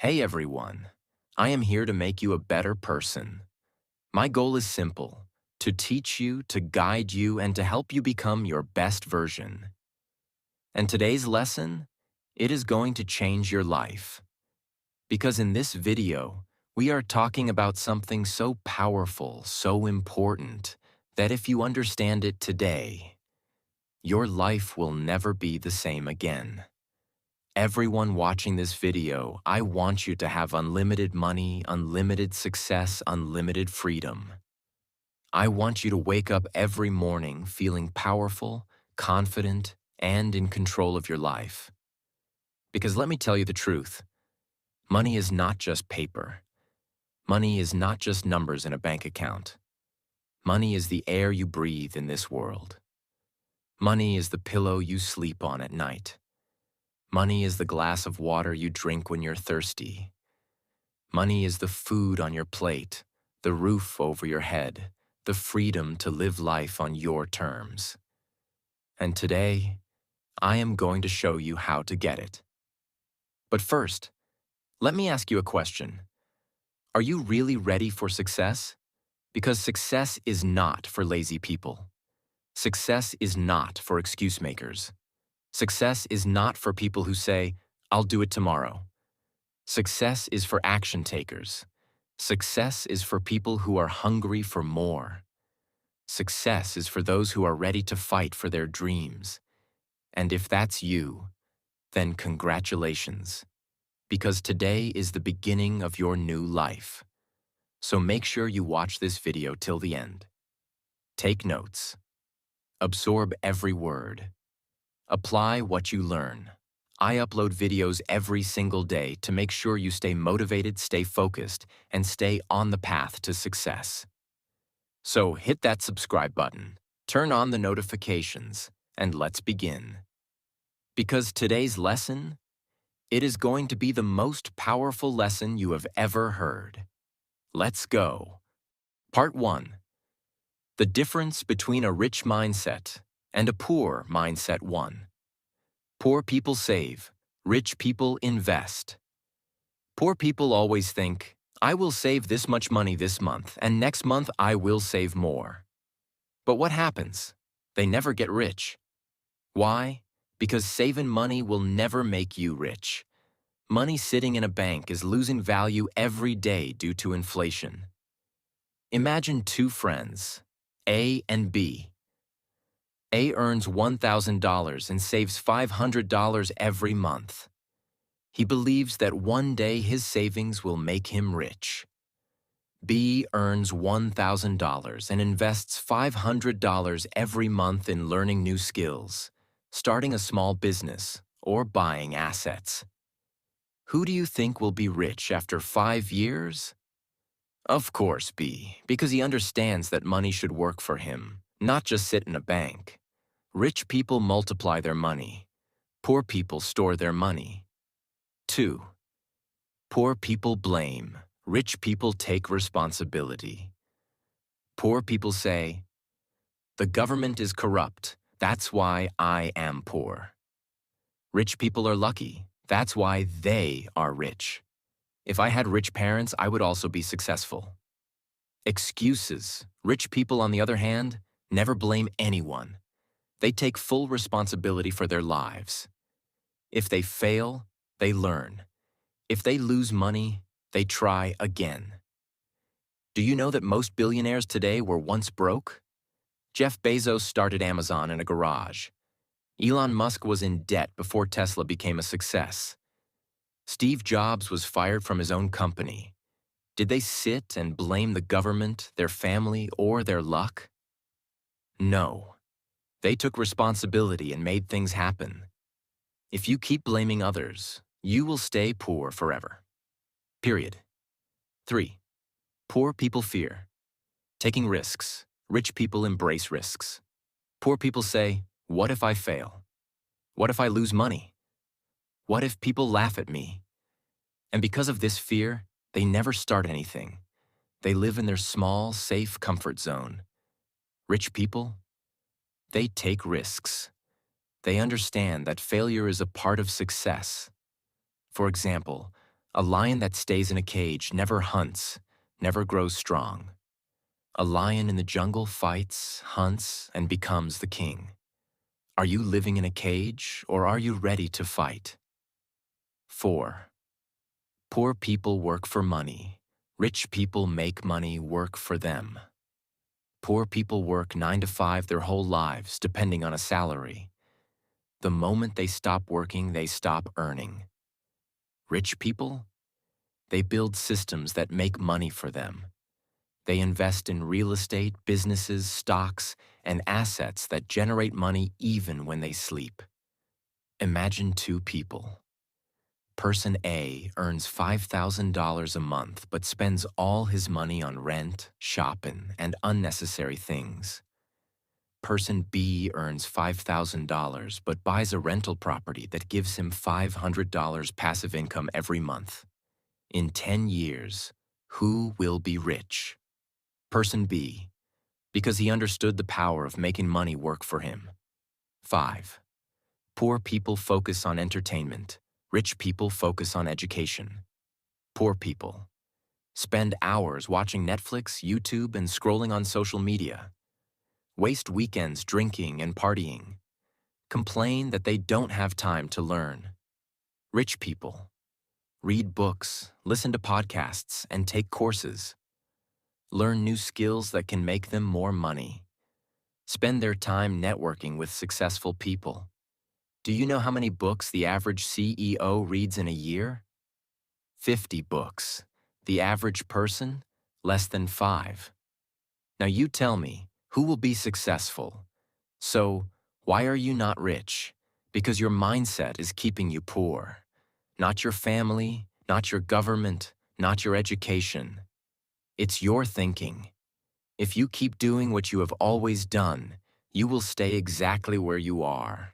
Hey everyone, I am here to make you a better person. My goal is simple, to teach you, to guide you, and to help you become your best version. And today's lesson, it is going to change your life. Because in this video, we are talking about something so powerful, so important, that if you understand it today, your life will never be the same again. Everyone watching this video, I want you to have unlimited money, unlimited success, unlimited freedom. I want you to wake up every morning feeling powerful, confident, and in control of your life. Because let me tell you the truth, money is not just paper. Money is not just numbers in a bank account. Money is the air you breathe in this world. Money is the pillow you sleep on at night. Money is the glass of water you drink when you're thirsty. Money is the food on your plate, the roof over your head, the freedom to live life on your terms. And today, I am going to show you how to get it. But first, let me ask you a question. Are you really ready for success? Because success is not for lazy people. Success is not for excuse makers. Success is not for people who say, "I'll do it tomorrow." Success is for action takers. Success is for people who are hungry for more. Success is for those who are ready to fight for their dreams. And if that's you, then congratulations. Because today is the beginning of your new life. So make sure you watch this video till the end. Take notes. Absorb every word. Apply what you learn. I upload videos every single day to make sure you stay motivated, stay focused, and stay on the path to success. So hit that subscribe button, turn on the notifications, and let's begin. Because today's lesson, it is going to be the most powerful lesson you have ever heard. Let's go. Part 1. The difference between a rich mindset and a poor mindset 1. Poor people save, rich people invest. Poor people always think, I will save this much money this month, and next month I will save more. But what happens? They never get rich. Why? Because saving money will never make you rich. Money sitting in a bank is losing value every day due to inflation. Imagine two friends, A and B. A earns $1,000 and saves $500 every month. He believes that one day his savings will make him rich. B earns $1,000 and invests $500 every month in learning new skills, starting a small business, or buying assets. Who do you think will be rich after 5 years? Of course, B, because he understands that money should work for him, not just sit in a bank. Rich people multiply their money. Poor people store their money. 2. Poor people blame. Rich people take responsibility. Poor people say, the government is corrupt. That's why I am poor. Rich people are lucky. That's why they are rich. If I had rich parents, I would also be successful. Excuses. Rich people, on the other hand, never blame anyone. They take full responsibility for their lives. If they fail, they learn. If they lose money, they try again. Do you know that most billionaires today were once broke? Jeff Bezos started Amazon in a garage. Elon Musk was in debt before Tesla became a success. Steve Jobs was fired from his own company. Did they sit and blame the government, their family, or their luck? No. They took responsibility and made things happen. If you keep blaming others, you will stay poor forever. Period. 3. Poor people fear. Taking risks. Rich people embrace risks. Poor people say, what if I fail? What if I lose money? What if people laugh at me? And because of this fear, they never start anything. They live in their small, safe comfort zone. Rich people, they take risks. They understand that failure is a part of success. For example, A lion that stays in a cage never hunts, never grows strong. A lion in the jungle fights, hunts, and becomes the king. Are you living in a cage, or are you ready to fight? 4. Poor people work for money. Rich people make money work for them. Poor people work 9 to 5 their whole lives, depending on a salary. The moment they stop working, they stop earning. Rich people? They build systems that make money for them. They invest in real estate, businesses, stocks, and assets that generate money even when they sleep. Imagine two people. Person A earns $5,000 a month but spends all his money on rent, shopping, and unnecessary things. Person B earns $5,000 but buys a rental property that gives him $500 passive income every month. In 10 years, who will be rich? Person B, because he understood the power of making money work for him. 5. Poor people focus on entertainment. Rich people focus on education. Poor people spend hours watching Netflix, YouTube, and scrolling on social media. Waste weekends drinking and partying. Complain that they don't have time to learn. Rich people read books, listen to podcasts, and take courses. Learn new skills that can make them more money. Spend their time networking with successful people. Do you know how many books the average CEO reads in a year? 50 books. The average person? Less than 5. Now you tell me, who will be successful? So, why are you not rich? Because your mindset is keeping you poor. Not your family, not your government, not your education. It's your thinking. If you keep doing what you have always done, you will stay exactly where you are.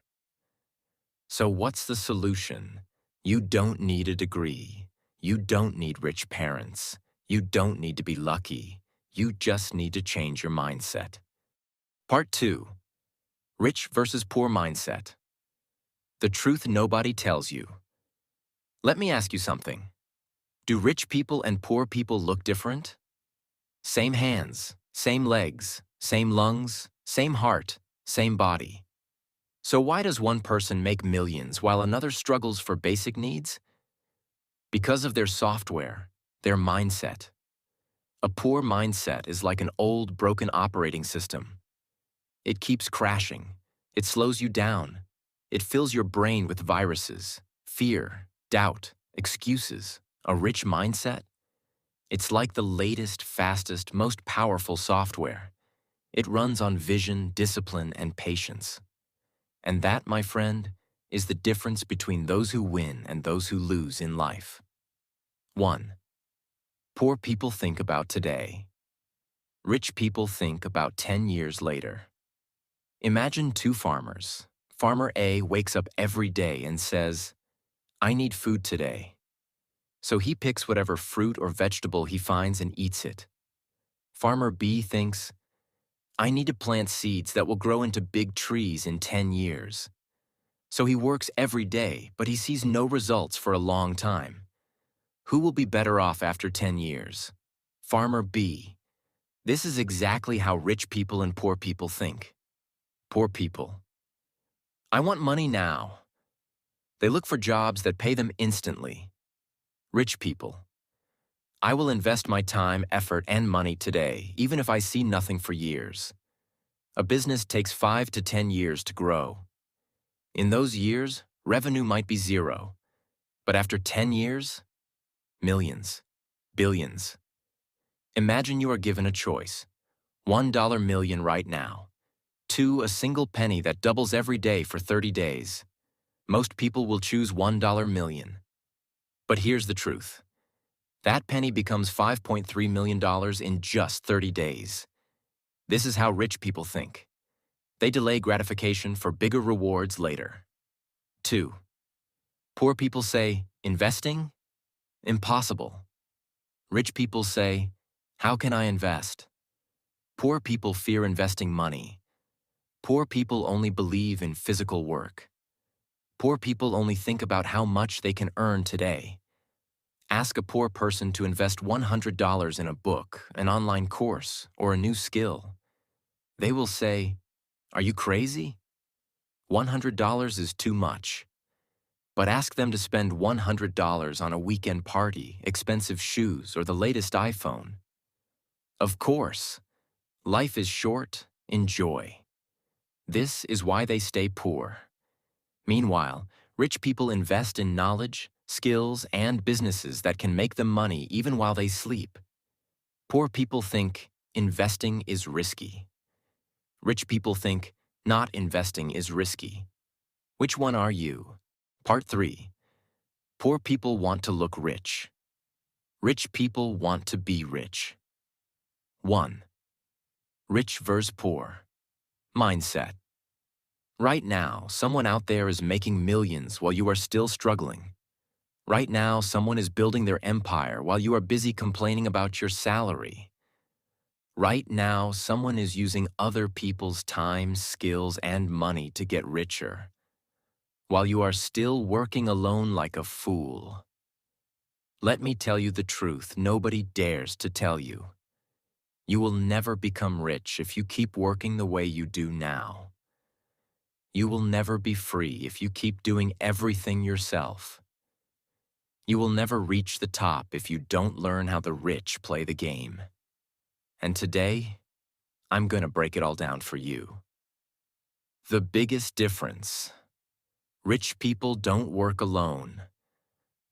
So what's the solution? You don't need a degree. You don't need rich parents. You don't need to be lucky. You just need to change your mindset. Part 2. Rich versus poor mindset. The truth nobody tells you. Let me ask you something. Do rich people and poor people look different? Same hands, same legs, same lungs, same heart, same body. So why does one person make millions while another struggles for basic needs? Because of their software, their mindset. A poor mindset is like an old, broken operating system. It keeps crashing. It slows you down. It fills your brain with viruses, fear, doubt, excuses. A rich mindset? It's like the latest, fastest, most powerful software. It runs on vision, discipline, and patience. And that, my friend, is the difference between those who win and those who lose in life. 1. Poor people think about today. Rich people think about 10 years later. Imagine two farmers. Farmer A wakes up every day and says, "I need food today." So he picks whatever fruit or vegetable he finds and eats it. Farmer B thinks, "I need to plant seeds that will grow into big trees in 10 years." So he works every day, but he sees no results for a long time. Who will be better off after 10 years? Farmer B. This is exactly how rich people and poor people think. Poor people. I want money now. They look for jobs that pay them instantly. Rich people. I will invest my time, effort, and money today, even if I see nothing for years. A business takes 5 to 10 years to grow. In those years, revenue might be zero. But after 10 years, millions, billions. Imagine you are given a choice. $1 million right now. 2, a single penny that doubles every day for 30 days. Most people will choose $1 million. But here's the truth. That penny becomes $5.3 million in just 30 days. This is how rich people think. They delay gratification for bigger rewards later. 2. Poor people say, investing? Impossible. Rich people say, how can I invest? Poor people fear investing money. Poor people only believe in physical work. Poor people only think about how much they can earn today. Ask a poor person to invest $100 in a book, an online course, or a new skill. They will say, "Are you crazy? $100 is too much." But ask them to spend $100 on a weekend party, expensive shoes, or the latest iPhone. Of course, life is short, enjoy. This is why they stay poor. Meanwhile, rich people invest in knowledge, skills, and businesses that can make them money even while they sleep. Poor people think investing is risky. Rich people think not investing is risky. Which one are you? Part 3. Poor people want to look rich. Rich people want to be rich. 1. Rich versus poor. Mindset. Right now, someone out there is making millions while you are still struggling. Right now, someone is building their empire while you are busy complaining about your salary. Right now, someone is using other people's time, skills, and money to get richer, while you are still working alone like a fool. Let me tell you the truth nobody dares to tell you. You will never become rich if you keep working the way you do now. You will never be free if you keep doing everything yourself. You will never reach the top if you don't learn how the rich play the game. And today, I'm gonna break it all down for you. The biggest difference. Rich people don't work alone.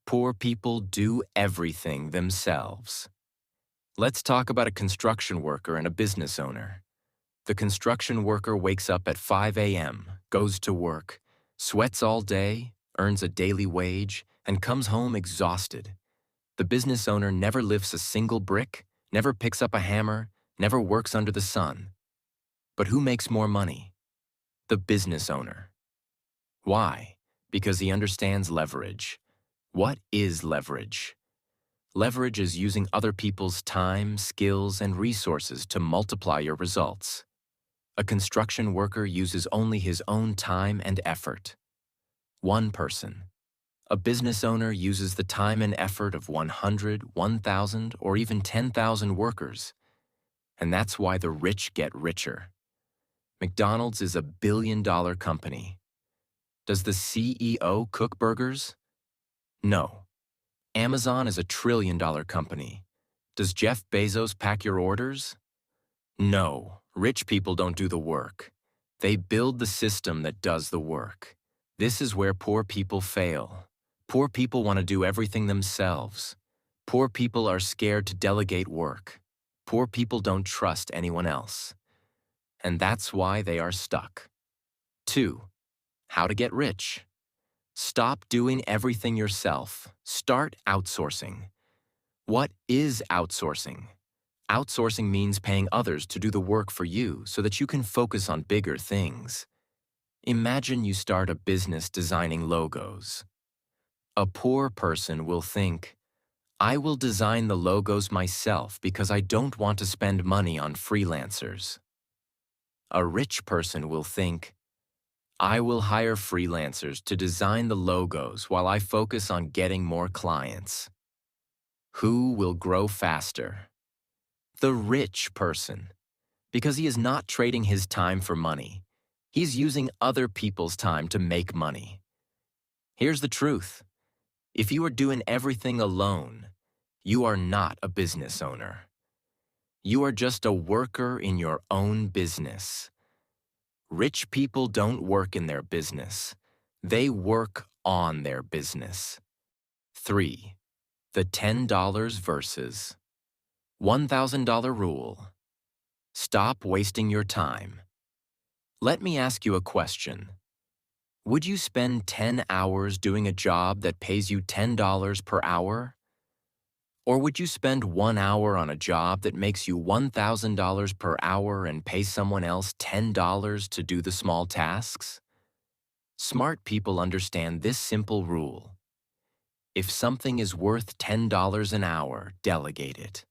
Poor people do everything themselves. Let's talk about a construction worker and a business owner. The construction worker wakes up at 5 a.m., goes to work, sweats all day, earns a daily wage, and comes home exhausted. The business owner never lifts a single brick, never picks up a hammer, never works under the sun. But who makes more money? The business owner. Why? Because he understands leverage. What is leverage? Leverage is using other people's time, skills, and resources to multiply your results. A construction worker uses only his own time and effort. One person. A business owner uses the time and effort of 100, 1,000, or even 10,000 workers. And that's why the rich get richer. McDonald's is a billion-dollar company. Does the CEO cook burgers? No. Amazon is a trillion-dollar company. Does Jeff Bezos pack your orders? No. Rich people don't do the work. They build the system that does the work. This is where poor people fail. Poor people want to do everything themselves. Poor people are scared to delegate work. Poor people don't trust anyone else. And that's why they are stuck. 2. How to get rich. Stop doing everything yourself. Start outsourcing. What is outsourcing? Outsourcing means paying others to do the work for you so that you can focus on bigger things. Imagine you start a business designing logos. A poor person will think, I will design the logos myself because I don't want to spend money on freelancers. A rich person will think, I will hire freelancers to design the logos while I focus on getting more clients. Who will grow faster? The rich person, because he is not trading his time for money. He's using other people's time to make money. Here's the truth. If you are doing everything alone, you are not a business owner. You are just a worker in your own business. Rich people don't work in their business. They work on their business. 3. The $10 versus $1,000 rule. Stop wasting your time. Let me ask you a question. Would you spend 10 hours doing a job that pays you $10 per hour? Or would you spend 1 hour on a job that makes you $1,000 per hour and pay someone else $10 to do the small tasks? Smart people understand this simple rule. If something is worth $10 an hour, delegate it.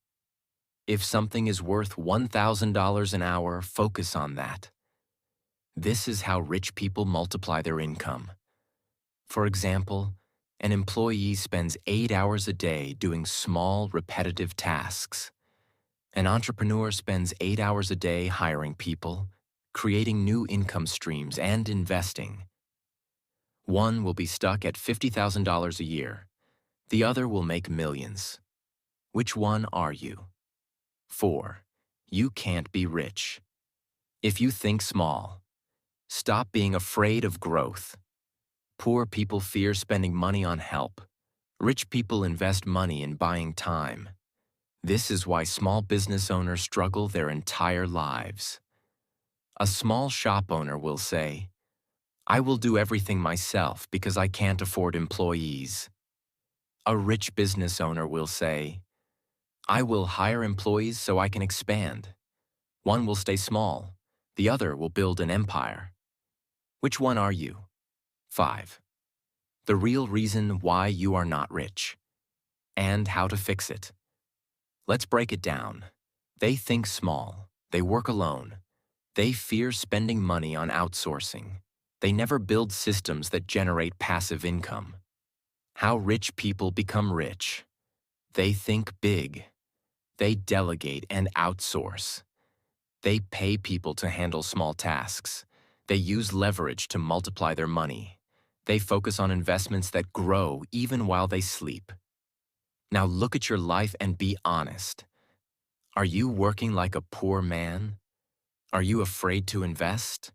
If something is worth $1,000 an hour, focus on that. This is how rich people multiply their income. For example, An employee spends 8 hours a day doing small, repetitive tasks. An entrepreneur spends 8 hours a day hiring people, creating new income streams, and investing. One will be stuck at $50,000 a year. The other will make millions. Which one are you? 4. You can't be rich. If you think small, stop being afraid of growth. Poor people fear spending money on help. Rich people invest money in buying time. This is why small business owners struggle their entire lives. A small shop owner will say, "I will do everything myself because I can't afford employees." A rich business owner will say, "I will hire employees so I can expand." One will stay small, the other will build an empire. Which one are you? 5. The real reason why you are not rich, and how to fix it. Let's break it down. They think small. They work alone. They fear spending money on outsourcing. They never build systems that generate passive income. How rich people become rich. They think big. They delegate and outsource. They pay people to handle small tasks. They use leverage to multiply their money. They focus on investments that grow even while they sleep. Now look at your life and be honest. Are you working like a poor man? Are you afraid to invest?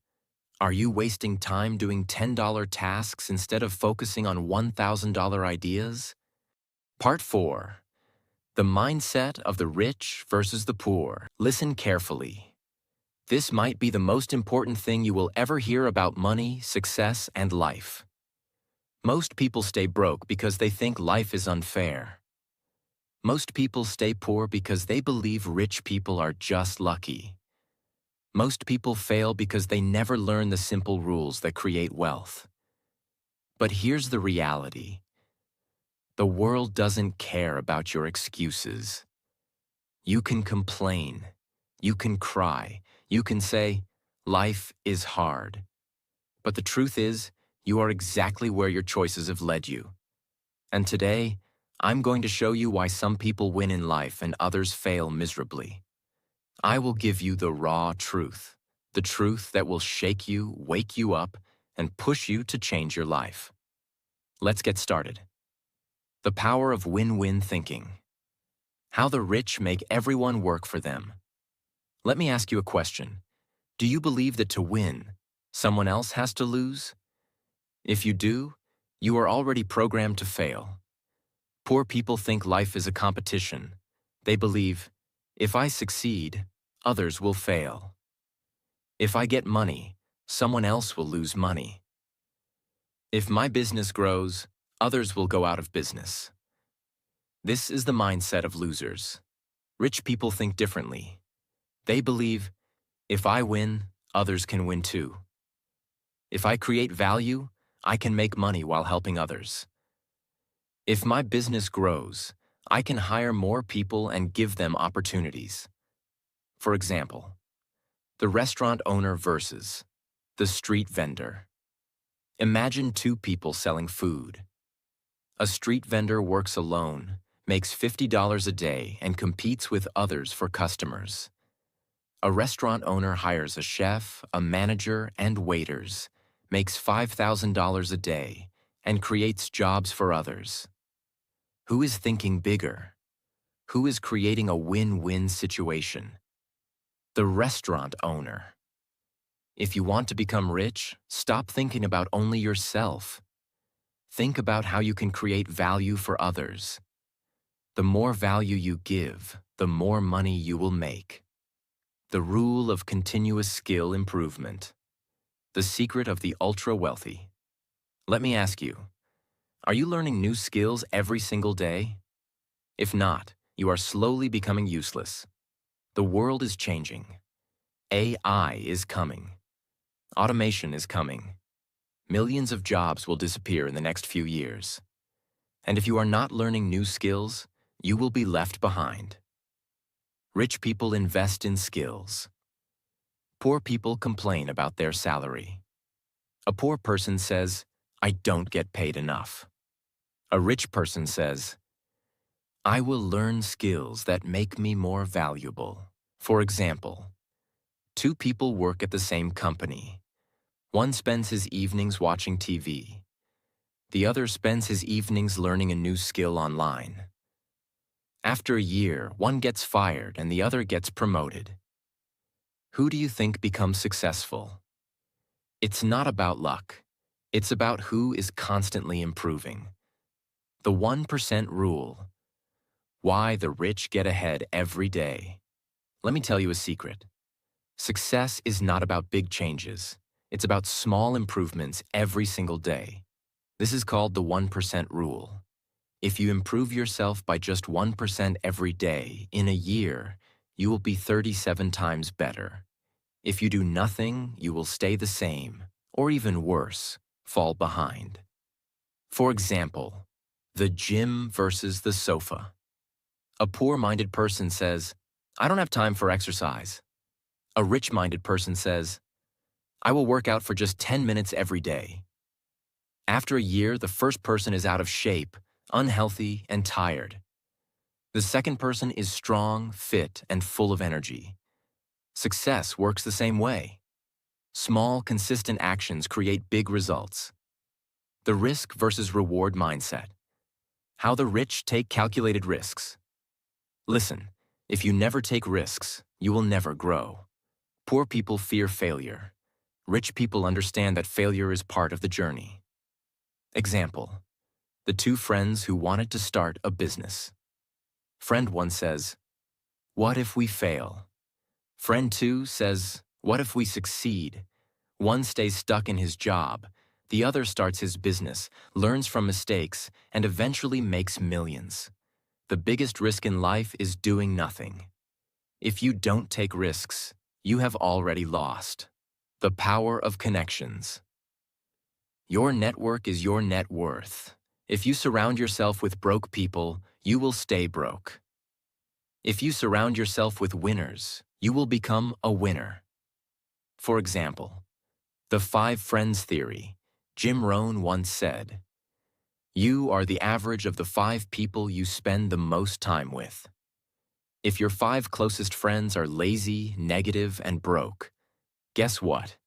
Are you wasting time doing $10 tasks instead of focusing on $1,000 ideas? Part 4. The mindset of the rich versus the poor. Listen carefully. This might be the most important thing you will ever hear about money, success, and life. Most people stay broke because they think life is unfair. Most people stay poor because they believe rich people are just lucky. Most people fail because they never learn the simple rules that create wealth. But here's the reality. The world doesn't care about your excuses. You can complain. You can cry. You can say, "Life is hard." But the truth is, you are exactly where your choices have led you. And today, I'm going to show you why some people win in life and others fail miserably. I will give you the raw truth, the truth that will shake you, wake you up, and push you to change your life. Let's get started. The power of win-win thinking. How the rich make everyone work for them. Let me ask you a question. Do you believe that to win, someone else has to lose? If you do, you are already programmed to fail. Poor people think life is a competition. They believe, if I succeed, others will fail. If I get money, someone else will lose money. If my business grows, others will go out of business. This is the mindset of losers. Rich people think differently. They believe, if I win, others can win too. If I create value, I can make money while helping others. If my business grows, I can hire more people and give them opportunities. For example, the restaurant owner versus the street vendor. Imagine two people selling food. A street vendor works alone, makes $50 a day, and competes with others for customers. A restaurant owner hires a chef, a manager, and waiters, makes $5,000 a day, and creates jobs for others. Who is thinking bigger? Who is creating a win-win situation? The restaurant owner. If you want to become rich, stop thinking about only yourself. Think about how you can create value for others. The more value you give, the more money you will make. The rule of continuous skill improvement. The secret of the ultra-wealthy. Let me ask you, are you learning new skills every single day? If not, you are slowly becoming useless. The world is changing. AI is coming. Automation is coming. Millions of jobs will disappear in the next few years. And if you are not learning new skills, you will be left behind. Rich people invest in skills. Poor people complain about their salary. A poor person says, "I don't get paid enough." A rich person says, I will learn skills that make me more valuable. For example, two people work at the same company. One spends his evenings watching TV. The other spends his evenings learning a new skill online. After a year, one gets fired and the other gets promoted. Who do you think becomes successful? It's not about luck. It's about who is constantly improving. The 1% rule. Why the rich get ahead every day. Let me tell you a secret. Success is not about big changes. It's about small improvements every single day. This is called the 1% rule. If you improve yourself by just 1% every day, in a year, you will be 37 times better. If you do nothing, you will stay the same, or even worse, fall behind. For example, the gym versus the sofa. A poor-minded person says, I don't have time for exercise. A rich-minded person says, I will work out for just 10 minutes every day. After a year, the first person is out of shape, unhealthy, and tired. The second person is strong, fit, and full of energy. Success works the same way. Small, consistent actions create big results. The risk versus reward mindset. How the rich take calculated risks. Listen, if you never take risks, you will never grow. Poor people fear failure. Rich people understand that failure is part of the journey. Example, the two friends who wanted to start a business. Friend 1 says, what if we fail? Friend 2 says, what if we succeed? One stays stuck in his job, the other starts his business, learns from mistakes, and eventually makes millions. The biggest risk in life is doing nothing. If you don't take risks, you have already lost. The power of connections. Your network is your net worth. If you surround yourself with broke people, you will stay broke. If you surround yourself with winners, you will become a winner. For example, the 5 friends theory. Jim Rohn once said, you are the average of the 5 people you spend the most time with. If your 5 closest friends are lazy, negative, and broke, guess what?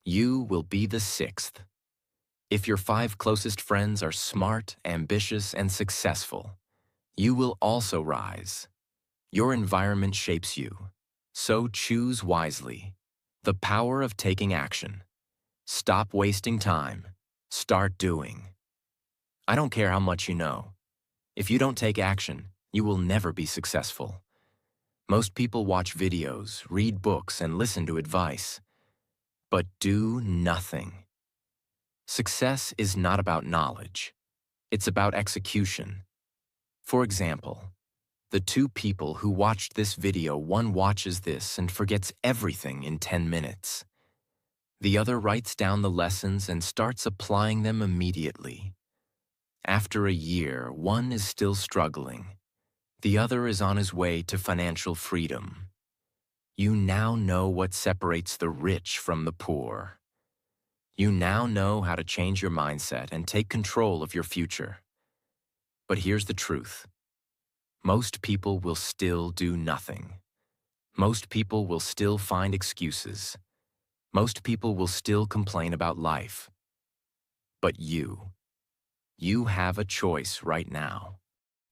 You will be the 6th. If your 5 closest friends are smart, ambitious, and successful, you will also rise. Your environment shapes you, so choose wisely. The power of taking action. Stop wasting time. Start doing. I don't care how much you know. If you don't take action, you will never be successful. Most people watch videos, read books, and listen to advice, but do nothing. Success is not about knowledge. It's about execution. For example, the 2 people who watched this video, one watches this and forgets everything in 10 minutes. The other writes down the lessons and starts applying them immediately. After a year, one is still struggling. The other is on his way to financial freedom. You now know what separates the rich from the poor. You now know how to change your mindset and take control of your future. But here's the truth. Most people will still do nothing. Most people will still find excuses. Most people will still complain about life. But you have a choice right now.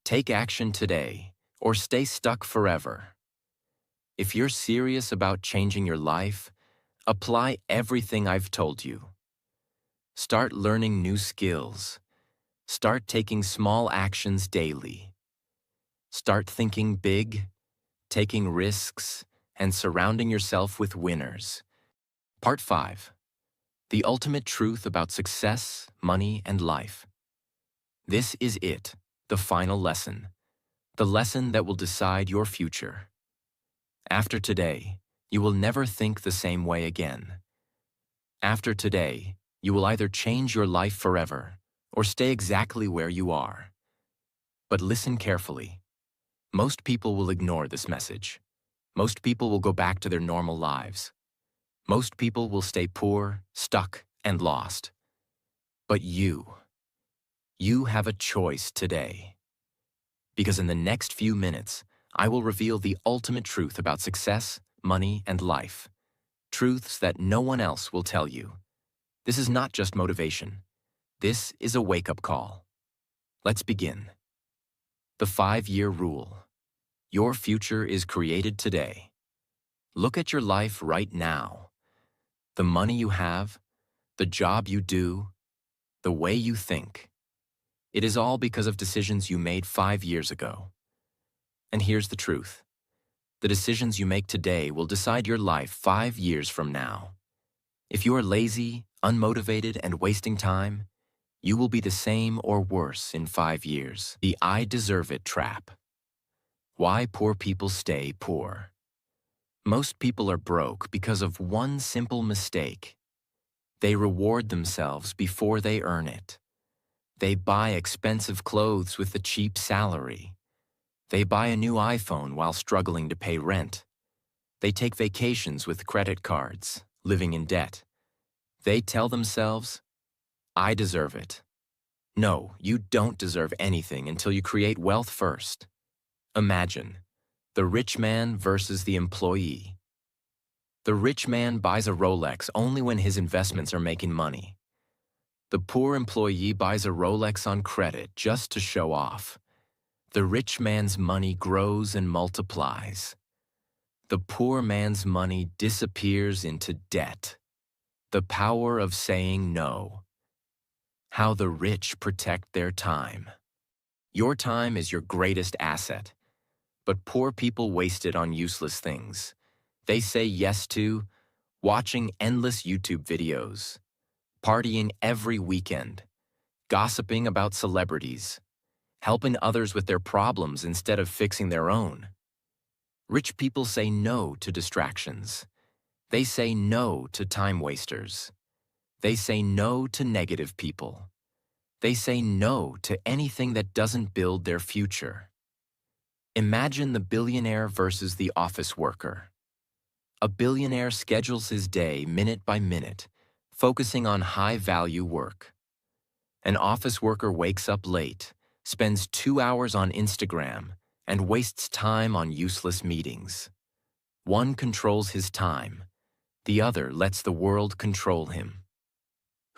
Take action today, or stay stuck forever. If you're serious about changing your life, apply everything I've told you. Start learning new skills. Start taking small actions daily. Start thinking big, taking risks, and surrounding yourself with winners. Part 5. The ultimate truth about success, money, and life. This is it, the final lesson. The lesson that will decide your future. After today, you will never think the same way again. After today, you will either change your life forever or stay exactly where you are. But listen carefully. Most people will ignore this message. Most people will go back to their normal lives. Most people will stay poor, stuck, and lost. But you You have a choice today. Because in the next few minutes, I will reveal the ultimate truth about success, money, and life. Truths that no one else will tell you. This is not just motivation. This is a wake-up call. Let's begin. The 5-year rule. Your future is created today. Look at your life right now. The money you have, the job you do, the way you think. It is all because of decisions you made 5 years ago. And here's the truth. The decisions you make today will decide your life 5 years from now. If you are lazy, unmotivated, and wasting time, you will be the same or worse in 5 years. The I deserve it trap. Why poor people stay poor. Most people are broke because of one simple mistake. They reward themselves before they earn it. They buy expensive clothes with a cheap salary. They buy a new iPhone while struggling to pay rent. They take vacations with credit cards, living in debt. They tell themselves, I deserve it. No, you don't deserve anything until you create wealth first. Imagine, the rich man versus the employee. The rich man buys a Rolex only when his investments are making money. The poor employee buys a Rolex on credit just to show off. The rich man's money grows and multiplies. The poor man's money disappears into debt. The power of saying no. How the rich protect their time. Your time is your greatest asset, but poor people waste it on useless things. They say yes to watching endless YouTube videos, partying every weekend, gossiping about celebrities, helping others with their problems instead of fixing their own. Rich people say no to distractions. They say no to time wasters. They say no to negative people. They say no to anything that doesn't build their future. Imagine the billionaire versus the office worker. A billionaire schedules his day minute by minute, focusing on high-value work. An office worker wakes up late, spends 2 hours on Instagram, and wastes time on useless meetings. One controls his time. The other lets the world control him.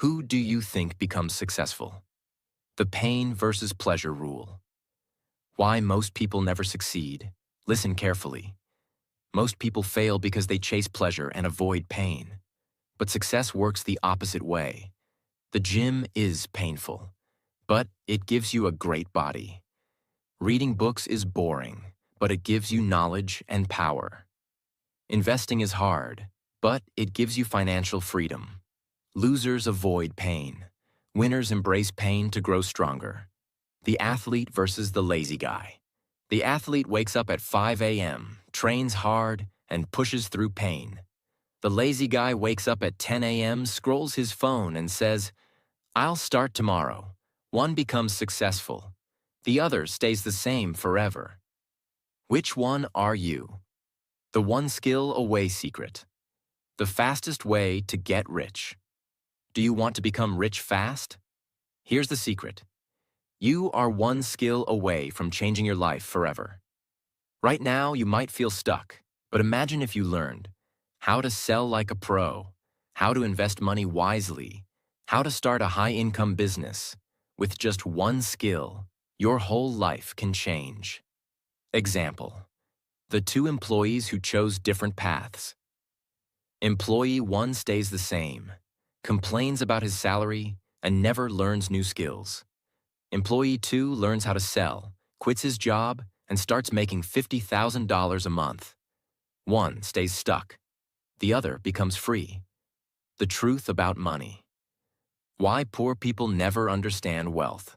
Who do you think becomes successful? The pain versus pleasure rule. Why most people never succeed? Listen carefully. Most people fail because they chase pleasure and avoid pain. But success works the opposite way. The gym is painful, but it gives you a great body. Reading books is boring, but it gives you knowledge and power. Investing is hard, but it gives you financial freedom. Losers avoid pain. Winners embrace pain to grow stronger. The athlete versus the lazy guy. The athlete wakes up at 5 a.m., trains hard, and pushes through pain. The lazy guy wakes up at 10 a.m., scrolls his phone, and says, I'll start tomorrow. One becomes successful. The other stays the same forever. Which one are you? The one skill away secret. The fastest way to get rich. Do you want to become rich fast? Here's the secret. You are one skill away from changing your life forever. Right now, you might feel stuck, but imagine if you learned how to sell like a pro, how to invest money wisely, how to start a high-income business. With just one skill, your whole life can change. Example: the 2 employees who chose different paths. Employee 1 stays the same, complains about his salary, and never learns new skills. Employee 2 learns how to sell, quits his job, and starts making $50,000 a month. One stays stuck. The other becomes free. The truth about money. Why poor people never understand wealth.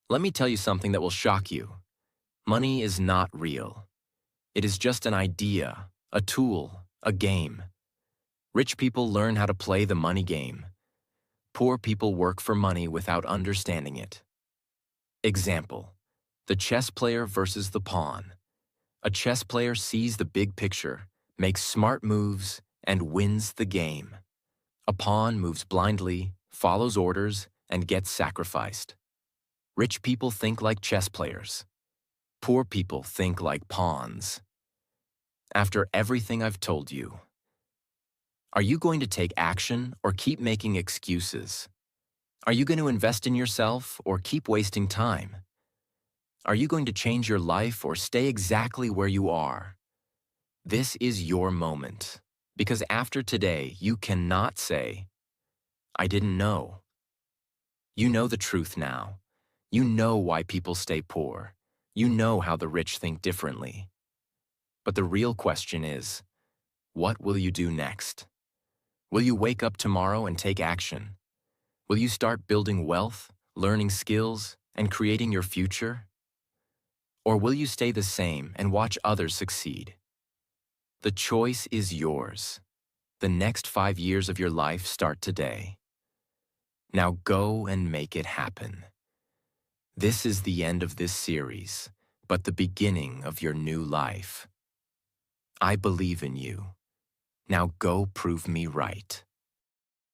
Let me tell you something that will shock you. Money is not real. It is just an idea, a tool, a game. Rich people learn how to play the money game. Poor people work for money without understanding it. Example: the chess player versus the pawn. A chess player sees the big picture, makes smart moves, and wins the game. A pawn moves blindly, follows orders, and gets sacrificed. Rich people think like chess players. Poor people think like pawns. After everything I've told you, are you going to take action or keep making excuses? Are you going to invest in yourself or keep wasting time? Are you going to change your life or stay exactly where you are? This is your moment, because after today, you cannot say, I didn't know. You know the truth now. You know why people stay poor. You know how the rich think differently. But the real question is, what will you do next? Will you wake up tomorrow and take action? Will you start building wealth, learning skills, and creating your future? Or will you stay the same and watch others succeed? The choice is yours. The next 5 years of your life start today. Now go and make it happen. This is the end of this series, but the beginning of your new life. I believe in you. Now go prove me right.